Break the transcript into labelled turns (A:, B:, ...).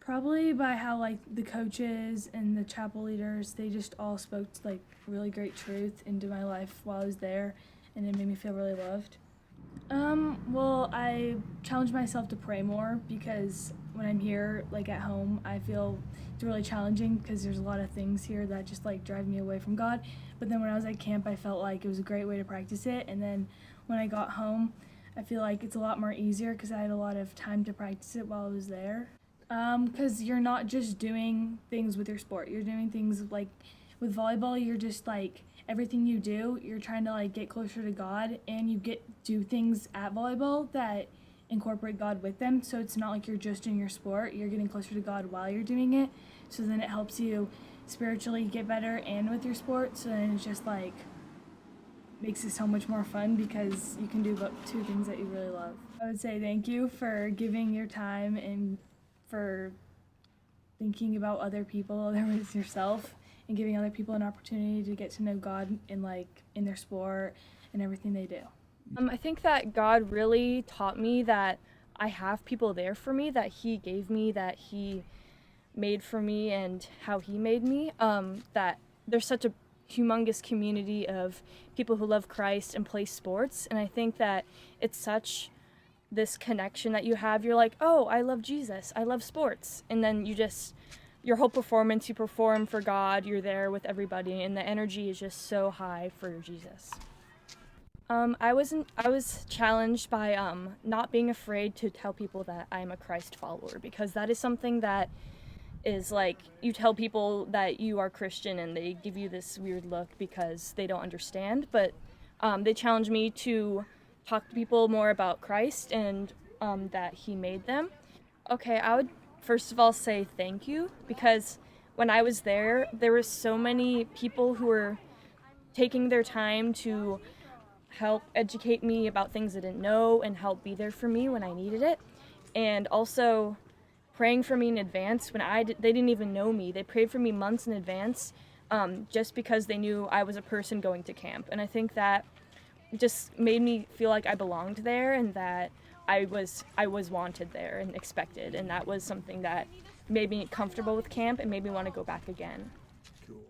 A: Probably by how like the coaches and the chapel leaders, they just all spoke like really great truth into my life while I was there, and it made me feel really loved. Well, I challenge myself to pray more because when I'm here, like at home, I feel it's really challenging because there's a lot of things here that just like drive me away from God. But then when I was at camp, I felt like it was a great way to practice it. And then when I got home, I feel like it's a lot more easier because I had a lot of time to practice it while I was there. Because you're not just doing things with your sport. You're doing things like with volleyball, you're just like everything you do, you're trying to like get closer to God, and you do things at volleyball that incorporate God with them. So it's not like you're just doing your sport, you're getting closer to God while you're doing it. So then it helps you spiritually get better and with your sport. So then it's just like makes it so much more fun because you can do two things that you really love. I would say thank you for giving your time and for thinking about other people other than yourself, and giving other people an opportunity to get to know God in their sport and everything they do.
B: I think that God really taught me that I have people there for me, that He gave me, that He made for me, and how He made me. That there's such a humongous community of people who love Christ and play sports, and I think that it's such this connection that you have. You're like, oh, I love Jesus, I love sports, and then your whole performance, you perform for God, you're there with everybody, and the energy is just so high for Jesus. I was challenged by not being afraid to tell people that I'm a Christ follower, because that is something that is like, you tell people that you are Christian and they give you this weird look because they don't understand, but they challenged me to talk to people more about Christ and that He made them. Okay, I would first of all say thank you, because when I was there were so many people who were taking their time to help educate me about things I didn't know and help be there for me when I needed it, and also praying for me in advance when they didn't even know me. They prayed for me months in advance just because they knew I was a person going to camp, and I think that just made me feel like I belonged there and that I was wanted there and expected, and that was something that made me comfortable with camp and made me want to go back again.
C: Cool.